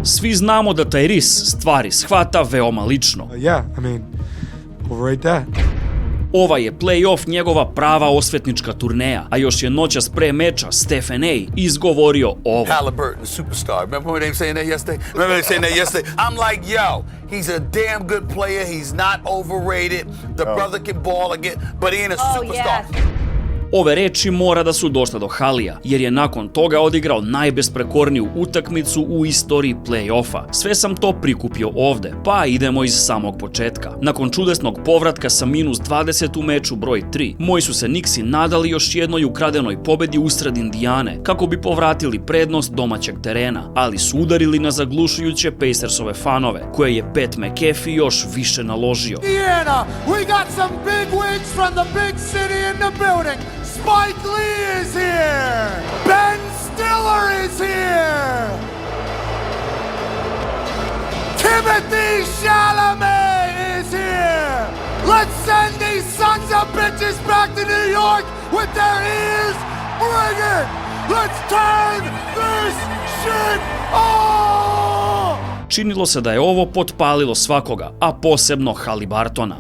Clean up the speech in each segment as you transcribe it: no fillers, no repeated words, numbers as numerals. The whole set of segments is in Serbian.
Svi znamo da Tyrese stvari shvata veoma lično. Overrate that. Ova je play-off njegova prava osvetnička turneja, a još je noćas pre meča Stephen A. izgovorio ovo. Halliburton, superstar. Remember when they were saying that yesterday? I'm like, yo, he's a damn good player. He's not overrated. The brother can ball again, but he ain't a superstar. Ove reči mora da su došle do Halija, jer je nakon toga odigrao najbesprekorniju utakmicu u istoriji play-offa. Sve sam to prikupio ovde, pa idemo iz samog početka. Nakon čudesnog povratka sa -20 u meču broj 3, moji su se Knicksi nadali još jednoj ukradenoj pobedi usred Indijane, kako bi povratili prednost domaćeg terena, ali su udarili na zaglušujuće Pacersove fanove, koje je Pat McAfee još više naložio. Indiana, we got some big wigs from the big city in the building. Spike Lee is here! Ben Stiller is here! Timothy Chalamet is here! Let's send these sons of bitches back to New York with their ears! Bring it! Let's turn this shit on! Činilo se da je ovo potpalilo svakoga, a posebno Haliburtona.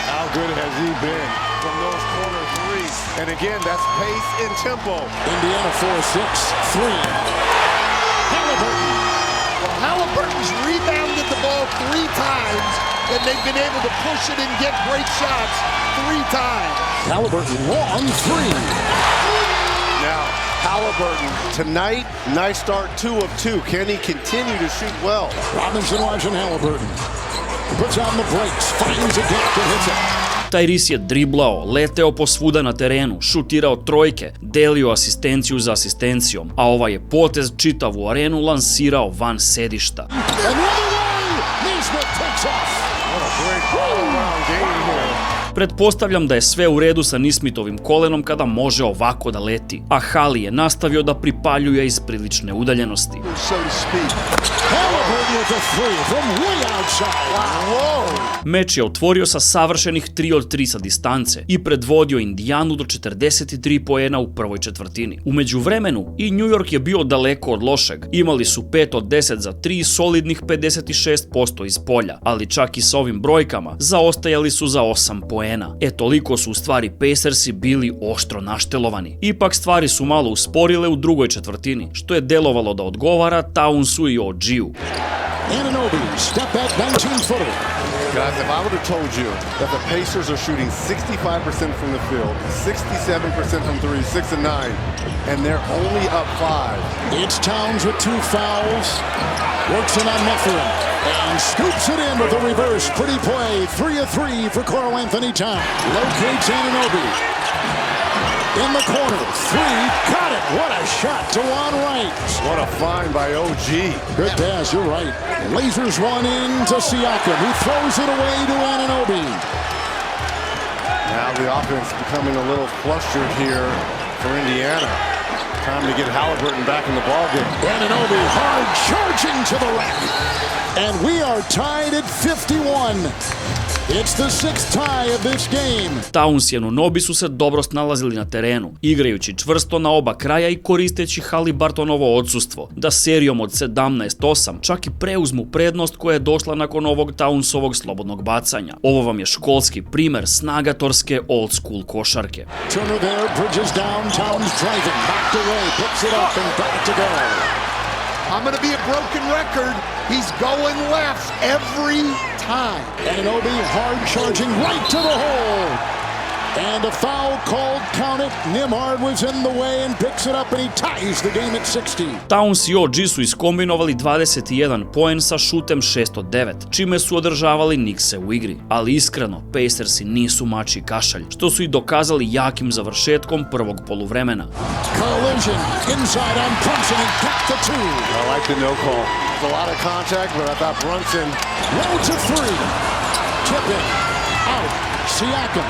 How good has he been from those corner threes? And again, that's pace and tempo. Indiana 4-6, 3. Halliburton. Well, Halliburton's rebounded the ball 3 times, and they've been able to push it and get great shots 3 times. Halliburton long 3. Now, Halliburton tonight, nice start, 2 of 2. Can he continue to shoot well? Robinson watching Halliburton. Puts on the brakes, finds a gap and hits it. Tyrese je driblao, leteo posvuda na terenu, šutirao trojke, delio asistenciju za asistencijom, a ovaj je potez čitavu arenu lansirao van sedišta. Pretpostavljam da je sve u redu sa Nismitovim kolenom kada može ovako da leti, a Hali je nastavio da pripaljuje iz prilične udaljenosti. Meč je otvorio sa savršenih 3 od 3 sa distance i predvodio Indijanu do 43 poena u prvoj četvrtini. U međuvremenu i New York je bio daleko od lošeg. Imali su 5 od 10 za 3, solidnih 56% iz polja, ali čak i sa ovim brojkama zaostajali su za 8 poena. Toliko su u stvari Pacersi bili oštro naštelovani. Ipak stvari su malo usporile u drugoj četvrtini, što je delovalo da odgovara Townsu i OG-u. Anunoby, step back 19-footer. Guys, if I would have told you that the Pacers are shooting 65% from the field, 67% from 3, 6 and 9, and they're only up 5. It's Towns with 2 fouls. Works in on Mathurin and scoops it in with a reverse. Pretty play. 3 of 3 for Karl Anthony Towns. Locates Anunoby. In the corner, 3, got it. What a shot to Juan Wright. What a find by OG. Good pass, you're right. Lasers one in to Siakam, who throws it away to Anunoby. Now the offense becoming a little flustered here for Indiana. Time to get Halliburton back in the ballgame. Anunoby hard charging to the rack. And we are tied at 51. It's the 6th tie of this game. Towns i Anunoby su se dobro snalazili na terenu, igrajući čvrsto na oba kraja i koristeći Haliburtonovo odsustvo, da serijom od 17-8 čak i preuzmu prednost koja je došla nakon ovog Townsovog slobodnog bacanja. Ovo vam je školski primer snagatorske old school košarke. Turner there, Bridges down, Towns driving, knocked away, picks it up and back to go. I'm going to be a broken record. He's going left every time. Anunoby hard charging right to the hole. And a foul called, count it. Nembhard was in the way and picks it up and he ties the game at 60. Towns i OG su iskombinovali 21 poen sa šutem 6 od 9, čime su održavali Knickse u igri. Ali iskreno, Pacersi nisu mačji kašalj, što su i dokazali jakim završetkom prvog poluvremena. Collision inside on Brunson and got the 2. I like the no call. It's a lot of contact, but I thought Brunson. Low to 3. Tip in. Out. Siakam.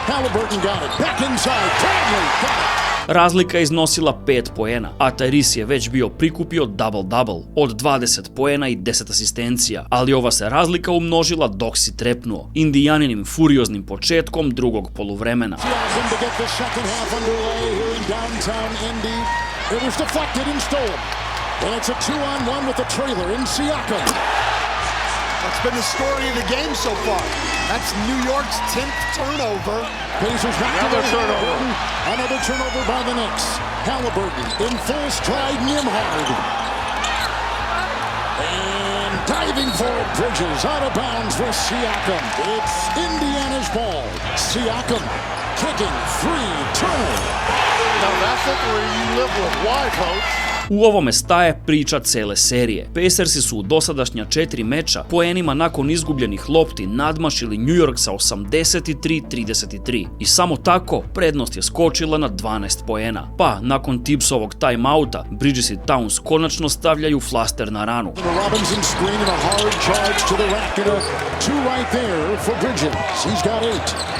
Halliburton got it. Back inside. Bradley got it. Razlika je iznosila 5 poena, a Tyrese je već bio prikupio double-double od 20 poena i 10 asistencija, ali ova se razlika umnožila dok si trepnuo Indijaninim furioznim početkom drugog poluvremena. And it's a 2-on-1 with the trailer in Siakam. That's been the story of the game so far. That's New York's 10th turnover. Pacers back to the turnover. Another turnover by the Knicks. Halliburton in full stride, Nembhard. And diving for it, Bridges out of bounds with Siakam. It's Indiana's ball. Siakam kicking free, turnover. Now that's a three you live with. Why, coach? U ovome staje priča cele serije. Pacersi su u dosadašnja 4 meča poenima nakon izgubljenih lopti nadmašili New York sa 83-33 i samo tako prednost je skočila na 12 poena. Pa, nakon Tibbsovog timeouta, Bridges i Towns konačno stavljaju flaster na ranu. Robinson screen and a hard charge to the rack and a 2 right there for Bridges. He's got 8.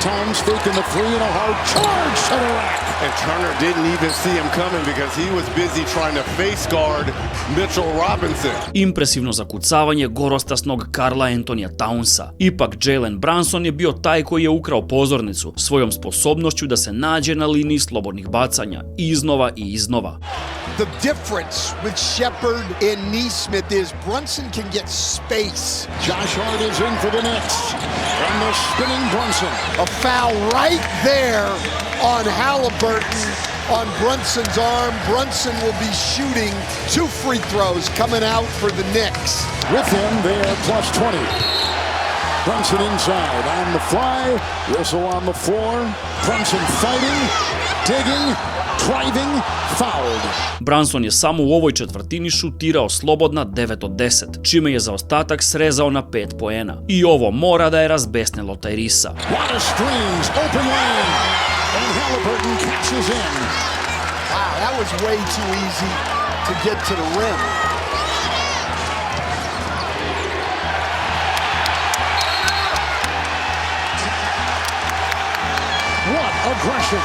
Towns faking the 3 and a hard charge to the rack. And Turner didn't even see him coming because he was busy trying to face guard Mitchell Robinson. Impresivno zakucavanje gorostasnog Karla Anthonyja Townsa. Ipak Jalen Brunson je bio taj koji je ukrao pozornicu svojom sposobnošću da se nađe na liniji slobodnih bacanja iznova i iznova. The difference with Shepherd and Nesmith is Brunson can get space. Josh Hart is in for the Knicks. And the spinning Brunson. A foul right there on Halliburton on Brunson's arm. Brunson will be shooting 2 free throws coming out for the Knicks. With him, they are plus 20. Brunson inside on the fly. Whistle on the floor. Brunson fighting, digging, driving, fouled. Brunson je samo u ovoj četvrtini šutirao slobodna 9 od 10, čime je zaostatak srezao na 5 poena. I ovo mora da je razbesnelo Tyresa. Lot of screens, open lane, and Halliburton catches in. Wow, that was way too easy to get to the rim. What aggression!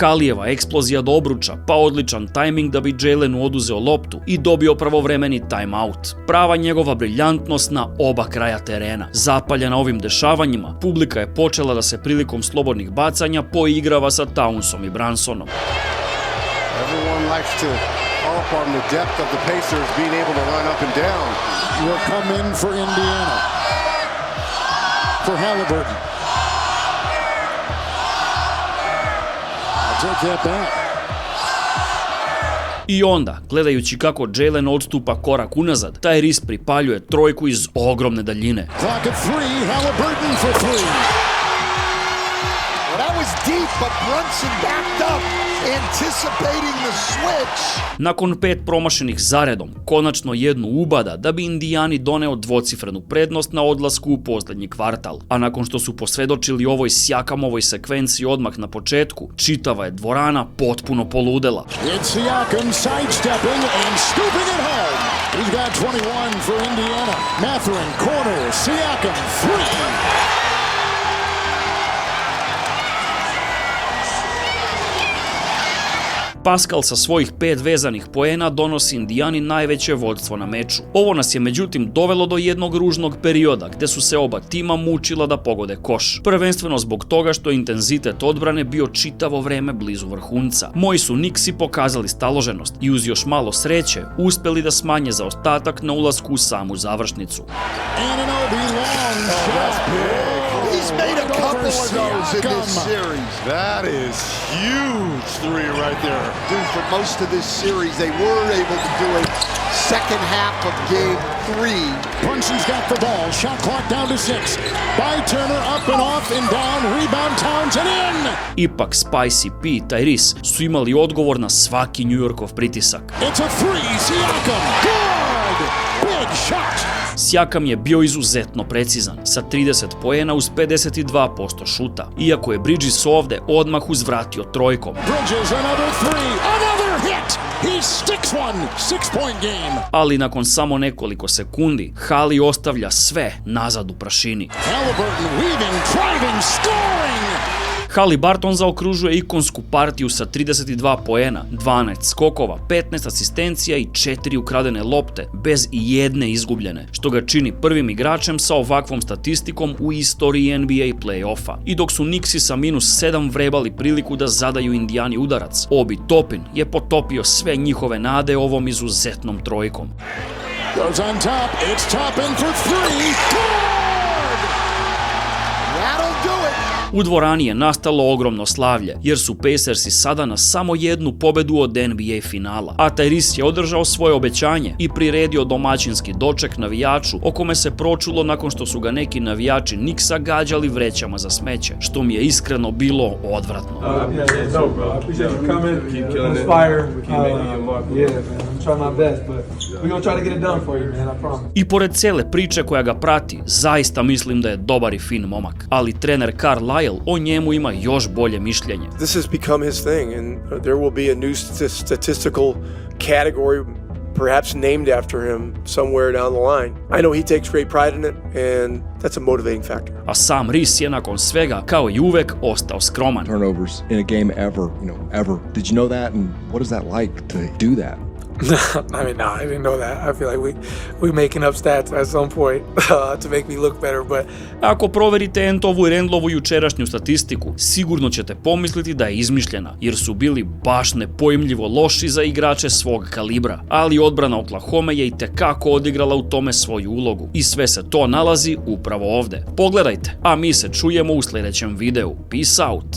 Halijeva eksplozija do obruča, pa odličan tajming da bi Jalenu oduzeo loptu i dobio pravovremeni timeout. Prava njegova briljantnost na oba kraja terena. Zapaljena ovim dešavanjima, publika je počela da se prilikom slobodnih bacanja poigrava sa Townsom i Brunsonom. Everyone likes to harp on the depth of the Pacers being able to run up and down. Will come in for Indiana. For Halliburton. Take that back. I onda, gledajući kako Jalen odstupa korak unazad, Tyrese pripaljuje trojku iz ogromne daljine. Clock at 3, Halliburton for 3. Well, that was deep, but Brunson backed up, anticipating the switch. Nakon 5 promašenih zaredom, konačno jednu ubada da bi Indijani doneo dvocifrenu prednost na odlasku u posljednji kvartal. A nakon što su posvedočili ovoj Siakamovoj sekvenciji odmah na početku, čitava je dvorana potpuno poludela. It's Siakam sidestepping and scooping it home. He's got 21 for Indiana. Mathurin, corner, Siakam, 3. Pascal sa svojih 5 vezanih poena donosi Indijani najveće vođstvo na meču. Ovo nas je međutim dovelo do jednog ružnog perioda gde su se oba tima mučila da pogode koš. Prvenstveno zbog toga što je intenzitet odbrane bio čitavo vreme blizu vrhunca. Moji su Knicksi pokazali staloženost i uz još malo sreće uspeli da smanje zaostatak na ulasku u samu završnicu. He's made a couple of those in this series. That is huge 3 right there. Dude, for most of this series, they were able to do it second half of game 3. Brunson's got the ball. Shot clock down to 6. By Turner, up and off and down. Rebound Towns and in! Ipak Spicy P i Tyrese su imali odgovor na svaki New Yorkov pritisak. It's a 3, Siakam. Good! Big shot! Siakam je bio izuzetno precizan, sa 30 poena uz 52% šuta, iako je Bridges ovde odmah uzvratio trojkom. Bridges, another 3, another hit! He sticks one, 6-point game. Ali nakon samo nekoliko sekundi, Hali ostavlja sve nazad u prašini. Halliburton weaving, driving, scoring! Haliburton zaokružuje ikonsku partiju sa 32 poena, 12 skokova, 15 asistencija i 4 ukradene lopte, bez i jedne izgubljene, što ga čini prvim igračem sa ovakvom statistikom u istoriji NBA play-offa. I dok su Knicksi sa -7 vrebali priliku da zadaju Indijani udarac, Obi Toppin je potopio sve njihove nade ovom izuzetnom trojkom. Goes on top, it's Toppin for three, good! That'll do it! U dvorani je nastalo ogromno slavlje, jer su Pacersi sada na samo jednu pobedu od NBA finala, a Tyrese je održao svoje obećanje i priredio domaćinski doček navijaču o kome se pročulo nakon što su ga neki navijači Knicksa gađali vrećama za smeće, što mi je iskreno bilo odvratno. I pored cele priče koja ga prati, zaista mislim da je dobar i fin momak, ali trener Carlisle o njemu ima još bolje mišljenje. This has become his thing, and there will be a new statistical category perhaps named after him somewhere down the line. I know he takes great pride in it, and that's a motivating factor. A sam Reese je nakon svega, kao i uvek, ostao skroman. Turnovers in a game ever. Did you know that, and what is that like to do that? I mean, no, I didn't know that. I feel like we making up stats at some point to make me look better, but... Ako proverite Entovu i Randlovu jučerašnju statistiku, sigurno ćete pomisliti da je izmišljena, jer su bili baš nepojmljivo loši za igrače svog kalibra. Ali odbrana Oklahome je itekako odigrala u tome svoju ulogu. I sve se to nalazi upravo ovde. Pogledajte, a mi se čujemo u sljedećem videu. Peace out!